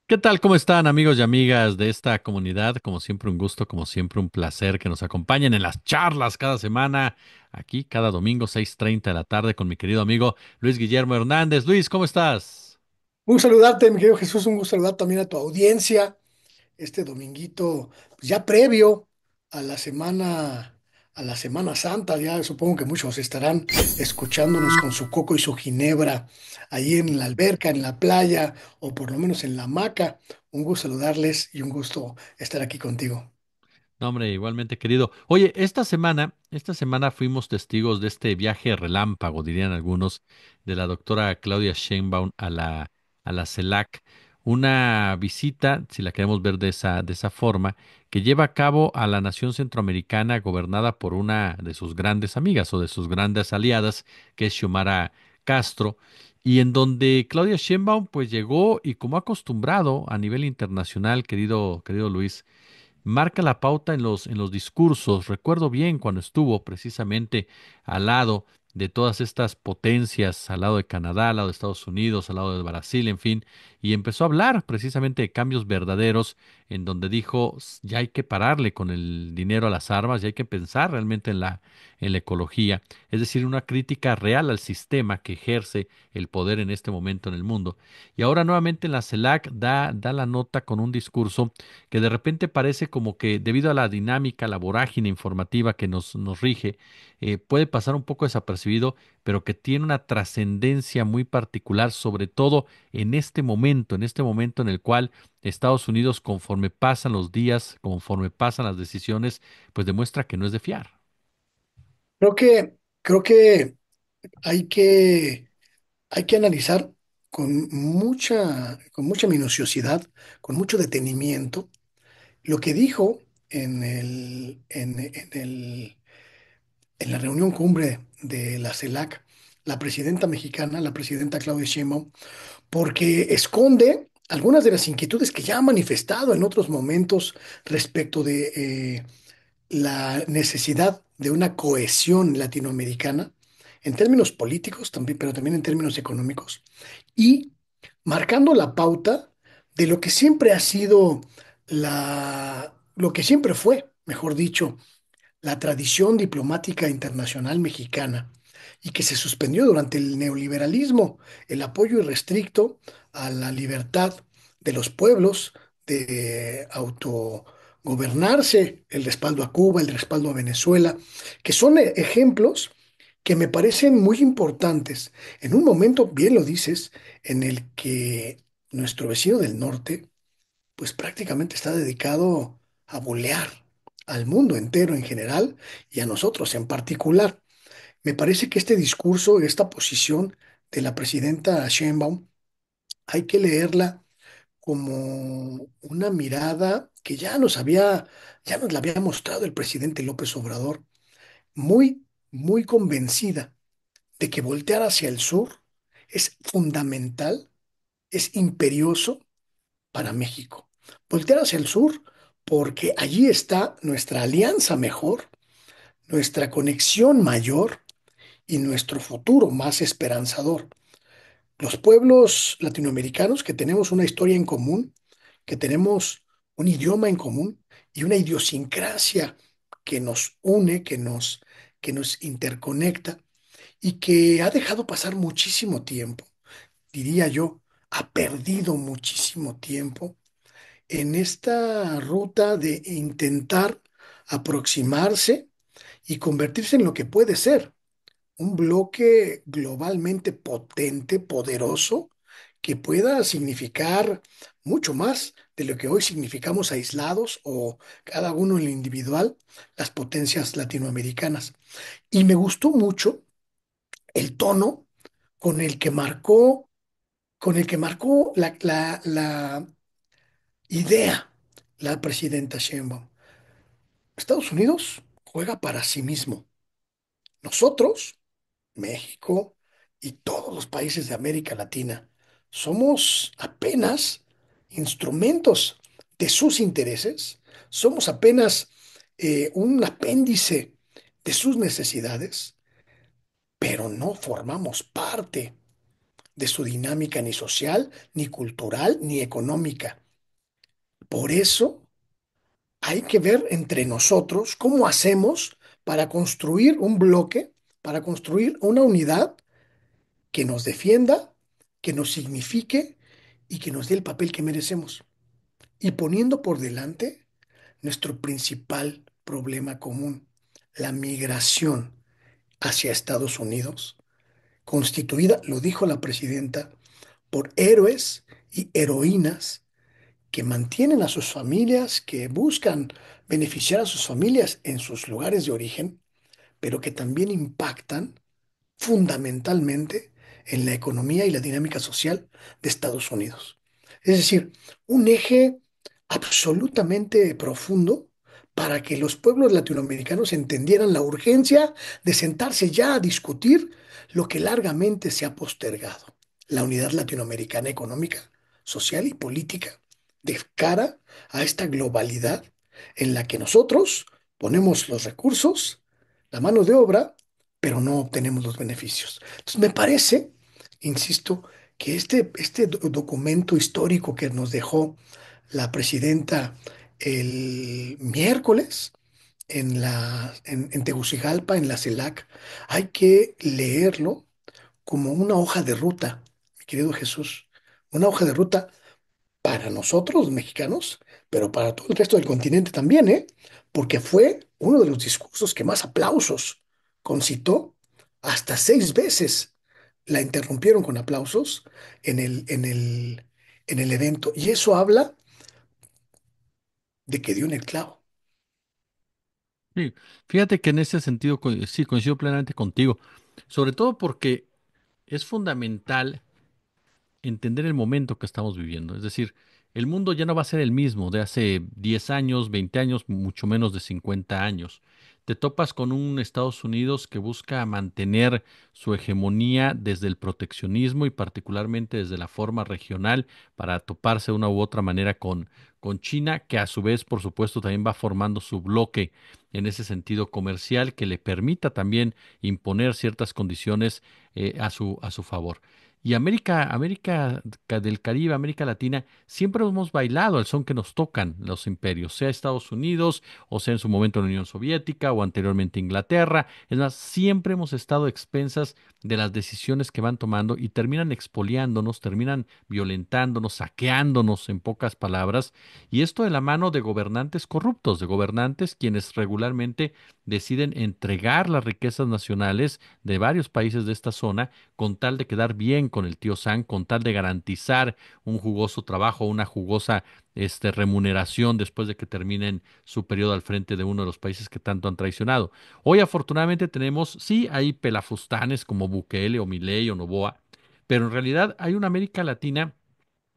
¿Qué tal? ¿Cómo están amigos y amigas de esta comunidad? Como siempre un gusto, como siempre un placer que nos acompañen en las charlas cada semana, aquí cada domingo 6:30 de la tarde con mi querido amigo Luis Guillermo Hernández. Luis, ¿cómo estás? Un gusto saludarte, mi querido Jesús, un gusto saludar también a tu audiencia este dominguito, pues ya previo a la Semana Santa, ya supongo que muchos estarán escuchándonos con su coco y su ginebra ahí en la alberca, en la playa o por lo menos en la hamaca. Un gusto saludarles y un gusto estar aquí contigo. No, hombre, igualmente querido. Oye, esta semana fuimos testigos de este viaje relámpago, dirían algunos, de la doctora Claudia Sheinbaum a la CELAC. Una visita, si la queremos ver de esa forma, que lleva a cabo a la nación centroamericana gobernada por una de sus grandes amigas o de sus grandes aliadas, que es Xiomara Castro, y en donde Claudia Sheinbaum pues llegó y como ha acostumbrado a nivel internacional, querido Luis, marca la pauta en los discursos. Recuerdo bien cuando estuvo precisamente al lado de todas estas potencias, al lado de Canadá, al lado de Estados Unidos, al lado de Brasil, en fin, y empezó a hablar precisamente de cambios verdaderos, en donde dijo, Ya hay que pararle con el dinero a las armas, ya hay que pensar realmente en la ecología, es decir, una crítica real al sistema que ejerce el poder en este momento en el mundo. Y ahora nuevamente en la CELAC da la nota con un discurso que de repente parece como que debido a la dinámica, la vorágine informativa que nos rige, puede pasar un poco desapercibido, pero que tiene una trascendencia muy particular, sobre todo en este momento en el cual Estados Unidos, conforme pasan los días, conforme pasan las decisiones, pues demuestra que no es de fiar. Creo que hay que, hay que analizar con mucha minuciosidad, con mucho detenimiento lo que dijo en la reunión cumbre de la CELAC, la presidenta mexicana, la presidenta Claudia Sheinbaum, porque esconde algunas de las inquietudes que ya ha manifestado en otros momentos respecto de la necesidad de una cohesión latinoamericana en términos políticos también, pero también en términos económicos, y marcando la pauta de lo que siempre ha sido lo que siempre fue, mejor dicho, la tradición diplomática internacional mexicana y que se suspendió durante el neoliberalismo, el apoyo irrestricto a la libertad de los pueblos de autogobernarse, el respaldo a Cuba, el respaldo a Venezuela, que son ejemplos que me parecen muy importantes en un momento, bien lo dices, en el que nuestro vecino del norte pues prácticamente está dedicado a bulear al mundo entero en general y a nosotros en particular. Me parece que este discurso, esta posición de la presidenta Sheinbaum, hay que leerla como una mirada que ya nos la había mostrado el presidente López Obrador, muy, muy convencida de que voltear hacia el sur es fundamental, es imperioso para México. Voltear hacia el sur porque allí está nuestra alianza mejor, nuestra conexión mayor y nuestro futuro más esperanzador. Los pueblos latinoamericanos que tenemos una historia en común, que tenemos un idioma en común y una idiosincrasia que nos une, que nos interconecta y que ha dejado pasar muchísimo tiempo, diría yo, ha perdido muchísimo tiempo en esta ruta de intentar aproximarse y convertirse en lo que puede ser un bloque globalmente potente, poderoso, que pueda significar mucho más de lo que hoy significamos aislados o cada uno en lo individual, las potencias latinoamericanas. Y me gustó mucho el tono con el que marcó, con el que marcó la idea la presidenta Sheinbaum. Estados Unidos juega para sí mismo. Nosotros, México y todos los países de América Latina, somos apenas instrumentos de sus intereses, somos apenas un apéndice de sus necesidades, pero no formamos parte de su dinámica ni social, ni cultural, ni económica. Por eso hay que ver entre nosotros cómo hacemos para construir un bloque, para construir una unidad que nos defienda, que nos signifique y que nos dé el papel que merecemos. Y poniendo por delante nuestro principal problema común, la migración hacia Estados Unidos, constituida, lo dijo la presidenta, por héroes y heroínas que mantienen a sus familias, que buscan beneficiar a sus familias en sus lugares de origen, pero que también impactan fundamentalmente en la economía y la dinámica social de Estados Unidos. Es decir, un eje absolutamente profundo para que los pueblos latinoamericanos entendieran la urgencia de sentarse ya a discutir lo que largamente se ha postergado, la unidad latinoamericana económica, social y política, de cara a esta globalidad en la que nosotros ponemos los recursos, la mano de obra, pero no obtenemos los beneficios. Entonces, me parece, insisto, que este documento histórico que nos dejó la presidenta el miércoles en Tegucigalpa, en la CELAC, hay que leerlo como una hoja de ruta, mi querido Jesús, una hoja de ruta para nosotros, los mexicanos, pero para todo el resto del continente también, ¿eh? Porque fue uno de los discursos que más aplausos concitó, hasta 6 veces la interrumpieron con aplausos en el evento. Y eso habla de que dio en el clavo. Sí, fíjate que en ese sentido sí coincido plenamente contigo, sobre todo porque es fundamental entender el momento que estamos viviendo. Es decir, el mundo ya no va a ser el mismo de hace 10 años, 20 años, mucho menos de 50 años. Te topas con un Estados Unidos que busca mantener su hegemonía desde el proteccionismo y particularmente desde la forma regional para toparse de una u otra manera con China, que a su vez, por supuesto, también va formando su bloque en ese sentido comercial que le permita también imponer ciertas condiciones a su favor. Y América del Caribe, América Latina, siempre hemos bailado el son que nos tocan los imperios, sea Estados Unidos, o sea en su momento la Unión Soviética, o anteriormente Inglaterra. Es más, siempre hemos estado a expensas de las decisiones que van tomando y terminan expoliándonos, terminan violentándonos, saqueándonos, en pocas palabras. Y esto de la mano de gobernantes corruptos, de gobernantes quienes regularmente deciden entregar las riquezas nacionales de varios países de esta zona con tal de quedar bien con el tío Sam, con tal de garantizar un jugoso trabajo, una jugosa remuneración después de que terminen su periodo al frente de uno de los países que tanto han traicionado. Hoy afortunadamente tenemos, sí, hay pelafustanes como Bukele o Milei o Noboa, pero en realidad hay una América Latina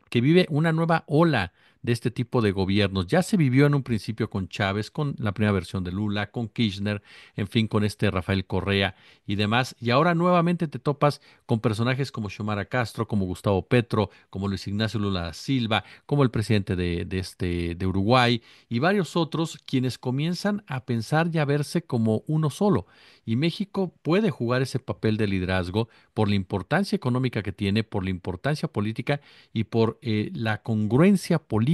que vive una nueva ola de este tipo de gobiernos. Ya se vivió en un principio con Chávez, con la primera versión de Lula, con Kirchner, en fin, con este Rafael Correa y demás. Y ahora nuevamente te topas con personajes como Xiomara Castro, como Gustavo Petro, como Luis Ignacio Lula da Silva, como el presidente de Uruguay y varios otros quienes comienzan a pensar y a verse como uno solo. Y México puede jugar ese papel de liderazgo por la importancia económica que tiene, por la importancia política y por la congruencia política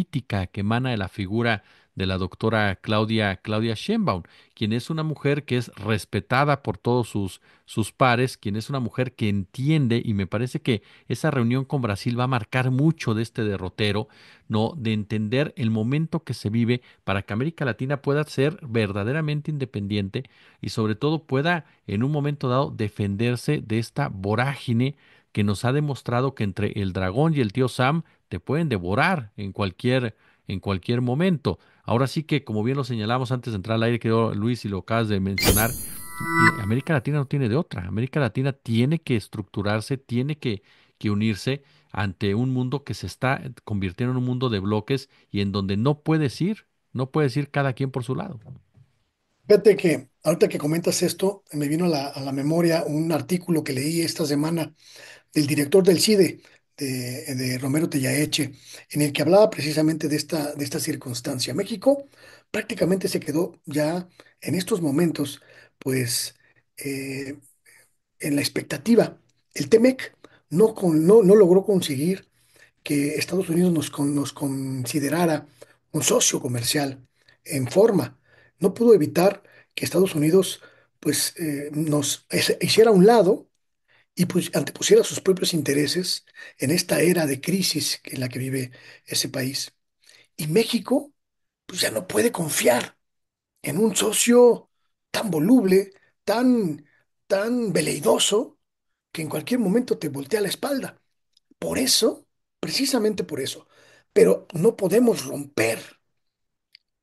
que emana de la figura de la doctora Claudia Sheinbaum, quien es una mujer que es respetada por todos sus pares, quien es una mujer que entiende, y me parece que esa reunión con Brasil va a marcar mucho de este derrotero, ¿no? De entender el momento que se vive para que América Latina pueda ser verdaderamente independiente y sobre todo pueda en un momento dado defenderse de esta vorágine que nos ha demostrado que entre el dragón y el tío Sam te pueden devorar en cualquier momento. Ahora sí que, como bien lo señalamos antes de entrar al aire, querido Luis, y lo acabas de mencionar, América Latina no tiene de otra. América Latina tiene que estructurarse, tiene que unirse ante un mundo que se está convirtiendo en un mundo de bloques y en donde no puedes ir cada quien por su lado. Fíjate que ahorita que comentas esto, me vino a la memoria un artículo que leí esta semana del director del CIDE, de Romero Tellaeche, en el que hablaba precisamente de esta circunstancia. México prácticamente se quedó ya en estos momentos, pues, eh, en la expectativa. El TEMEC no logró conseguir que Estados Unidos nos considerara un socio comercial en forma. No pudo evitar que Estados Unidos pues hiciera a un lado y pues antepusiera sus propios intereses en esta era de crisis en la que vive ese país. Y México pues ya no puede confiar en un socio tan voluble, tan, tan veleidoso, que en cualquier momento te voltea la espalda. Por eso, precisamente por eso, pero no podemos romper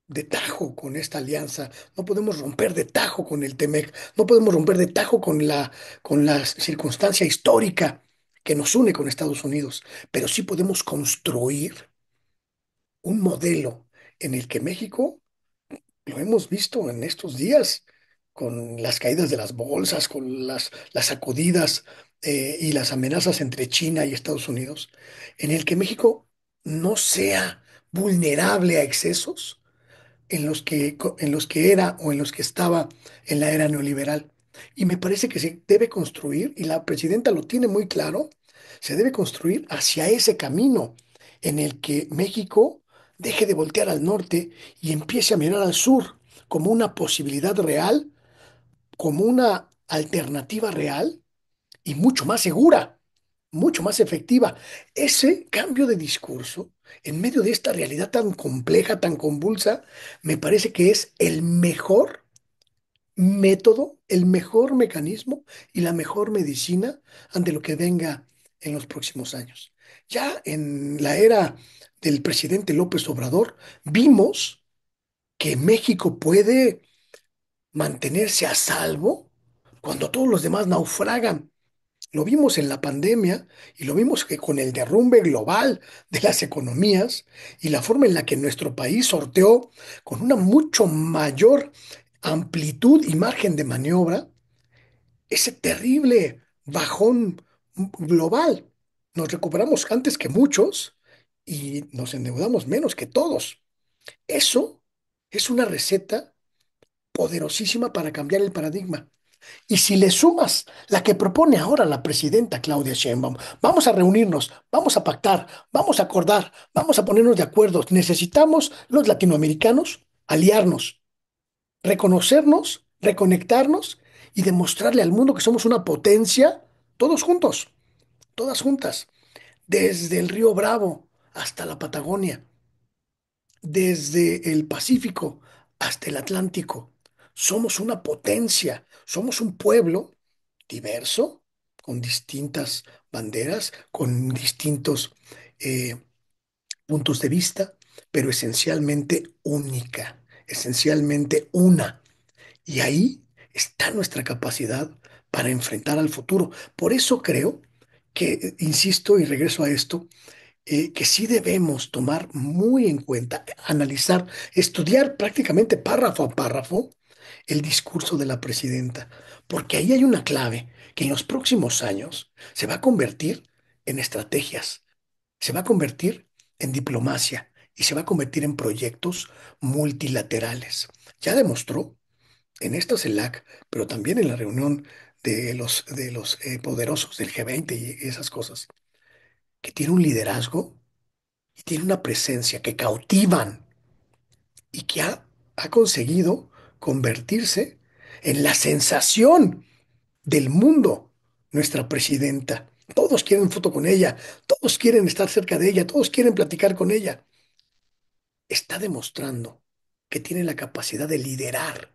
de tajo con esta alianza, no podemos romper de tajo con el Temec, no podemos romper de tajo con la circunstancia histórica que nos une con Estados Unidos, pero sí podemos construir un modelo en el que México, lo hemos visto en estos días, con las caídas de las bolsas, con las sacudidas y las amenazas entre China y Estados Unidos, en el que México no sea vulnerable a excesos en los que era o en los que estaba en la era neoliberal. Y me parece que se debe construir, y la presidenta lo tiene muy claro, se debe construir hacia ese camino en el que México deje de voltear al norte y empiece a mirar al sur como una posibilidad real, como una alternativa real y mucho más segura, mucho más efectiva. Ese cambio de discurso, en medio de esta realidad tan compleja, tan convulsa, me parece que es el mejor método, el mejor mecanismo y la mejor medicina ante lo que venga en los próximos años. Ya en la era del presidente López Obrador, vimos que México puede mantenerse a salvo cuando todos los demás naufragan. Lo vimos en la pandemia y lo vimos que con el derrumbe global de las economías y la forma en la que nuestro país sorteó con una mucho mayor amplitud y margen de maniobra ese terrible bajón global. Nos recuperamos antes que muchos y nos endeudamos menos que todos. Eso es una receta poderosísima para cambiar el paradigma. Y si le sumas la que propone ahora la presidenta Claudia Sheinbaum, vamos a reunirnos, vamos a pactar, vamos a acordar, vamos a ponernos de acuerdo. Necesitamos los latinoamericanos aliarnos, reconocernos, reconectarnos y demostrarle al mundo que somos una potencia, todos juntos, todas juntas, desde el río Bravo hasta la Patagonia, desde el Pacífico hasta el Atlántico. Somos una potencia, somos un pueblo diverso, con distintas banderas, con distintos eh, puntos de vista, pero esencialmente única, esencialmente una. Y ahí está nuestra capacidad para enfrentar al futuro. Por eso creo que, insisto y regreso a esto, que sí debemos tomar muy en cuenta, analizar, estudiar prácticamente párrafo a párrafo el discurso de la presidenta, porque ahí hay una clave que en los próximos años se va a convertir en estrategias, se va a convertir en diplomacia y se va a convertir en proyectos multilaterales. Ya demostró en esta CELAC, pero también en la reunión de los poderosos del G20 y esas cosas, que tiene un liderazgo y tiene una presencia que cautivan y que ha conseguido convertirse en la sensación del mundo, nuestra presidenta. Todos quieren foto con ella, todos quieren estar cerca de ella, todos quieren platicar con ella. Está demostrando que tiene la capacidad de liderar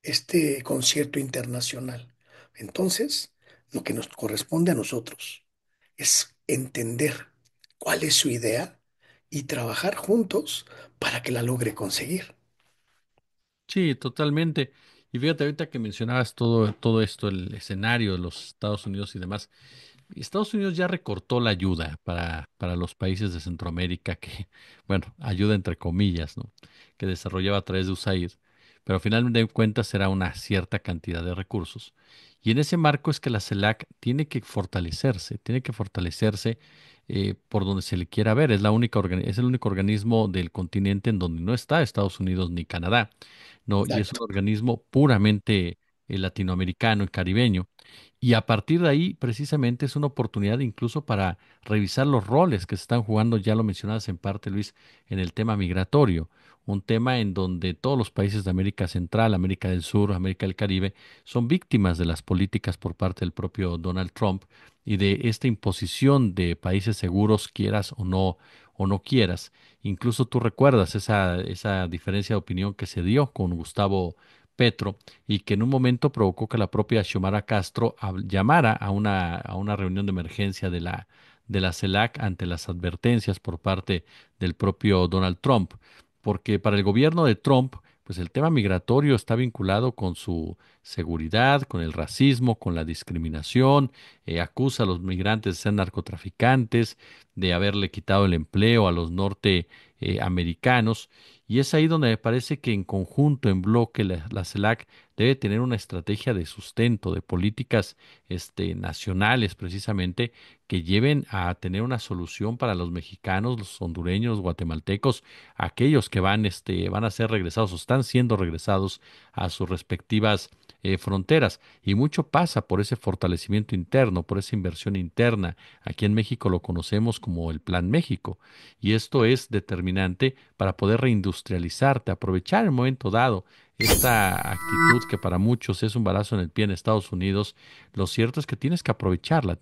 este concierto internacional. Entonces, lo que nos corresponde a nosotros es entender cuál es su idea y trabajar juntos para que la logre conseguir. Sí, totalmente. Y fíjate, ahorita que mencionabas todo esto, el escenario de los Estados Unidos y demás. Estados Unidos ya recortó la ayuda para los países de Centroamérica que, bueno, ayuda entre comillas, ¿no? Que desarrollaba a través de USAID, pero al final de cuentas será una cierta cantidad de recursos. Y en ese marco es que la CELAC tiene que fortalecerse por donde se le quiera ver. Es la única es el único organismo del continente en donde no está Estados Unidos ni Canadá, ¿no? Y es un Exacto. organismo puramente latinoamericano y caribeño. Y a partir de ahí, precisamente, es una oportunidad incluso para revisar los roles que se están jugando, ya lo mencionabas en parte, Luis, en el tema migratorio, un tema en donde todos los países de América Central, América del Sur, América del Caribe, son víctimas de las políticas por parte del propio Donald Trump y de esta imposición de países seguros, quieras o no quieras. Incluso tú recuerdas esa diferencia de opinión que se dio con Gustavo Petro y que en un momento provocó que la propia Xiomara Castro llamara a una reunión de emergencia de la CELAC ante las advertencias por parte del propio Donald Trump, porque para el gobierno de Trump, pues el tema migratorio está vinculado con su seguridad, con el racismo, con la discriminación, acusa a los migrantes de ser narcotraficantes, de haberle quitado el empleo a los norteamericanos. Y es ahí donde me parece que en conjunto, en bloque, la CELAC debe tener una estrategia de sustento, de políticas nacionales precisamente, que lleven a tener una solución para los mexicanos, los hondureños, los guatemaltecos, aquellos que van a ser regresados o están siendo regresados a sus respectivas fronteras. Y mucho pasa por ese fortalecimiento interno, por esa inversión interna. Aquí en México lo conocemos como el Plan México. Y esto es determinante para poder reindustrializarte, aprovechar el momento dado. Esta actitud que para muchos es un balazo en el pie en Estados Unidos, lo cierto es que tienes que aprovecharla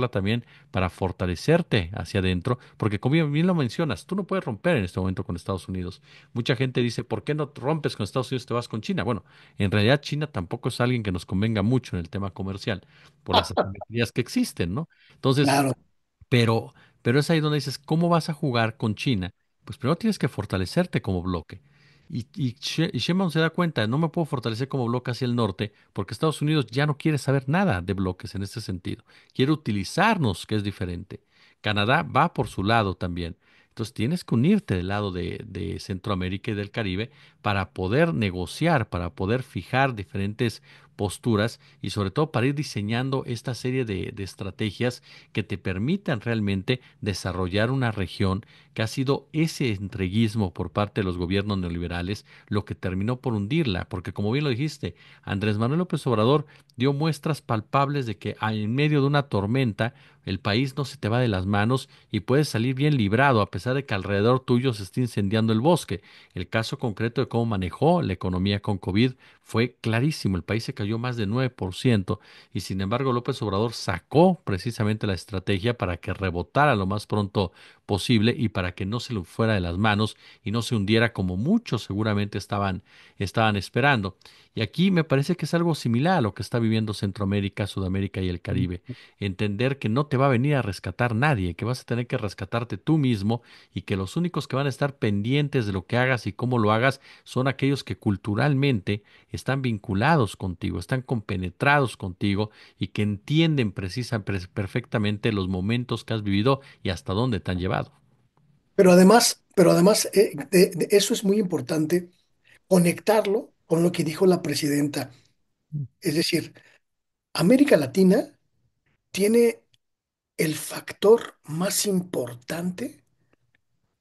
también para fortalecerte hacia adentro, porque como bien lo mencionas, tú no puedes romper en este momento con Estados Unidos. Mucha gente dice, ¿por qué no rompes con Estados Unidos y te vas con China? Bueno, en realidad China tampoco es alguien que nos convenga mucho en el tema comercial, por las asimetrías que existen, ¿no? Entonces, Claro. pero, pero es ahí donde dices, ¿cómo vas a jugar con China? Pues primero tienes que fortalecerte como bloque. Y Sheinbaum se da cuenta, no me puedo fortalecer como bloque hacia el norte porque Estados Unidos ya no quiere saber nada de bloques en este sentido. Quiere utilizarnos, que es diferente. Canadá va por su lado también. Entonces tienes que unirte del lado de Centroamérica y del Caribe para poder negociar, para poder fijar diferentes posturas y sobre todo para ir diseñando esta serie de estrategias que te permitan realmente desarrollar una región que ha sido ese entreguismo por parte de los gobiernos neoliberales lo que terminó por hundirla, porque como bien lo dijiste, Andrés Manuel López Obrador dio muestras palpables de que en medio de una tormenta el país no se te va de las manos y puedes salir bien librado a pesar de que alrededor tuyo se esté incendiando el bosque. El caso concreto de cómo manejó la economía con COVID fue clarísimo. El país se cayó más de 9% y sin embargo López Obrador sacó precisamente la estrategia para que rebotara lo más pronto posible y para que no se le fuera de las manos y no se hundiera como muchos seguramente estaban esperando. Y aquí me parece que es algo similar a lo que está viviendo Centroamérica, Sudamérica y el Caribe. Entender que no te va a venir a rescatar nadie, que vas a tener que rescatarte tú mismo y que los únicos que van a estar pendientes de lo que hagas y cómo lo hagas son aquellos que culturalmente están vinculados contigo, están compenetrados contigo y que entienden perfectamente los momentos que has vivido y hasta dónde te han llevado. Pero además, de eso es muy importante conectarlo con lo que dijo la presidenta. Es decir, América Latina tiene el factor más importante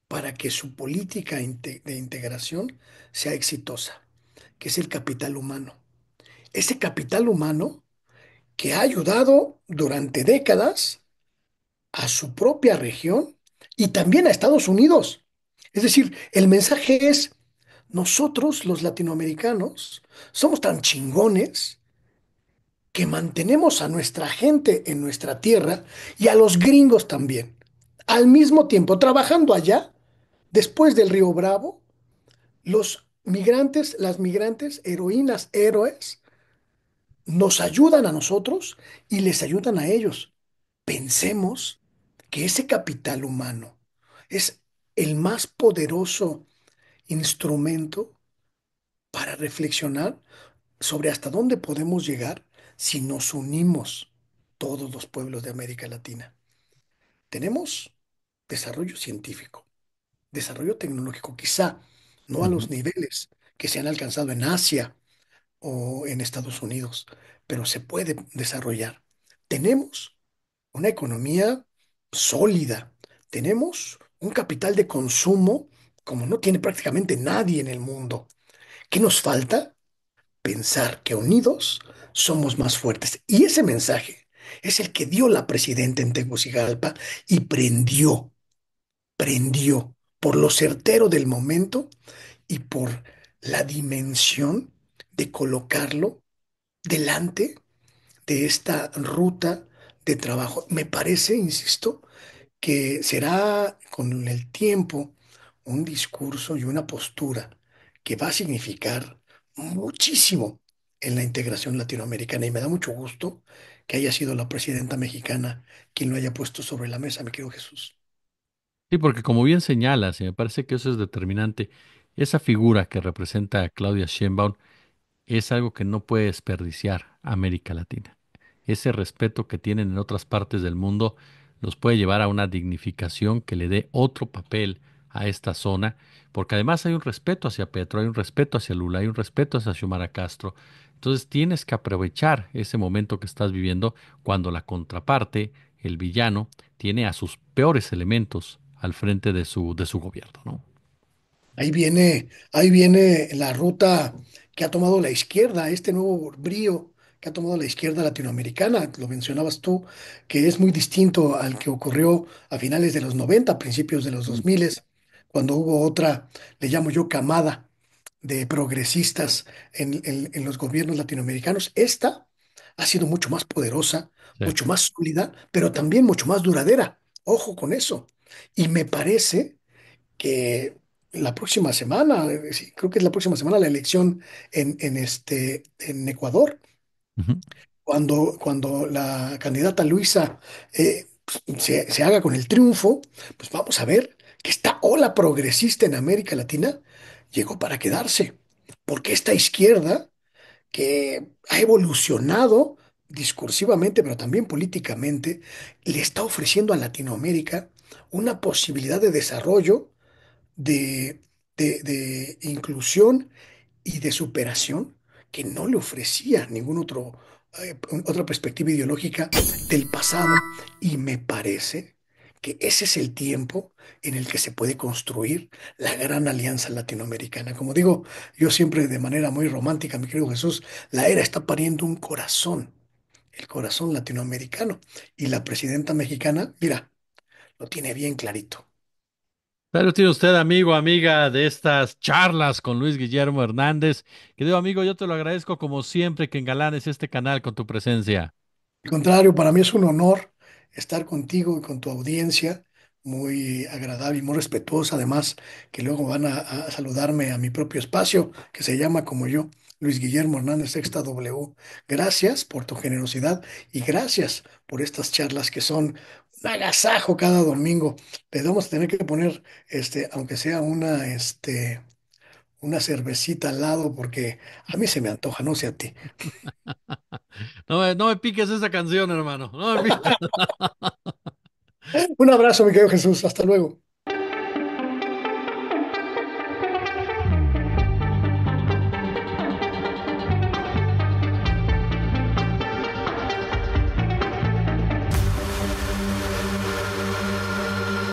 para que su política de integración sea exitosa, que es el capital humano. Ese capital humano que ha ayudado durante décadas a su propia región y también a Estados Unidos. Es decir, el mensaje es, nosotros los latinoamericanos somos tan chingones que mantenemos a nuestra gente en nuestra tierra y a los gringos también. Al mismo tiempo, trabajando allá, después del Río Bravo, los migrantes, las migrantes, heroínas, héroes, nos ayudan a nosotros y les ayudan a ellos. Pensemos que ese capital humano es el más poderoso instrumento para reflexionar sobre hasta dónde podemos llegar si nos unimos todos los pueblos de América Latina. Tenemos desarrollo científico, desarrollo tecnológico, quizá no a Ujú. los niveles que se han alcanzado en Asia o en Estados Unidos, pero se puede desarrollar. Tenemos una economía sólida, tenemos un capital de consumo como no tiene prácticamente nadie en el mundo. ¿Qué nos falta? pensar que unidos somos más fuertes. Y ese mensaje es el que dio la presidenta en Tegucigalpa y prendió por lo certero del momento y por la dimensión de colocarlo delante de esta ruta de trabajo. Me parece, insisto, que será con el tiempo un discurso y una postura que va a significar muchísimo en la integración latinoamericana y me da mucho gusto que haya sido la presidenta mexicana quien lo haya puesto sobre la mesa, mi querido Jesús. Sí, porque como bien señalas, y me parece que eso es determinante, esa figura que representa a Claudia Sheinbaum es algo que no puede desperdiciar América Latina. Ese respeto que tienen en otras partes del mundo los puede llevar a una dignificación que le dé otro papel a esta zona, porque además hay un respeto hacia Petro, hay un respeto hacia Lula, hay un respeto hacia Xiomara Castro. Entonces tienes que aprovechar ese momento que estás viviendo cuando la contraparte, el villano, tiene a sus peores elementos al frente de su gobierno, ¿no? Ahí viene la ruta que ha tomado la izquierda, este nuevo brío que ha tomado la izquierda latinoamericana. Lo mencionabas tú, que es muy distinto al que ocurrió a finales de los 90, principios de los 2000, cuando hubo otra, le llamo yo, camada de progresistas en los gobiernos latinoamericanos. Esta ha sido mucho más poderosa, Sí. mucho más sólida, pero también mucho más duradera. Ojo con eso. Y me parece que la próxima semana, sí, creo que es la próxima semana la elección en Ecuador, Ujú. cuando la candidata Luisa se haga con el triunfo, pues vamos a ver que esta ola progresista en América Latina llegó para quedarse, porque esta izquierda que ha evolucionado discursivamente, pero también políticamente, le está ofreciendo a Latinoamérica una posibilidad de desarrollo de, de inclusión y de superación que no le ofrecía otra perspectiva ideológica del pasado. Y me parece que ese es el tiempo en el que se puede construir la gran alianza latinoamericana. Como digo, yo siempre de manera muy romántica, mi querido Jesús, la era está pariendo un corazón, el corazón latinoamericano. Y la presidenta mexicana, mira, lo tiene bien clarito. Pero tiene usted, amigo, amiga, de estas charlas con Luis Guillermo Hernández. Querido amigo, yo te lo agradezco como siempre que engalanes este canal con tu presencia. Al contrario, para mí es un honor estar contigo y con tu audiencia, muy agradable y muy respetuosa, además, que luego van a saludarme a mi propio espacio, que se llama como yo, Luis Guillermo Hernández Sexta W. Gracias por tu generosidad y gracias por estas charlas que son un agasajo cada domingo. Les vamos a tener que poner, aunque sea una cervecita al lado, porque a mí se me antoja, no sé a ti. No me piques esa canción, hermano. No me piques. Un abrazo, mi querido Jesús. Hasta luego.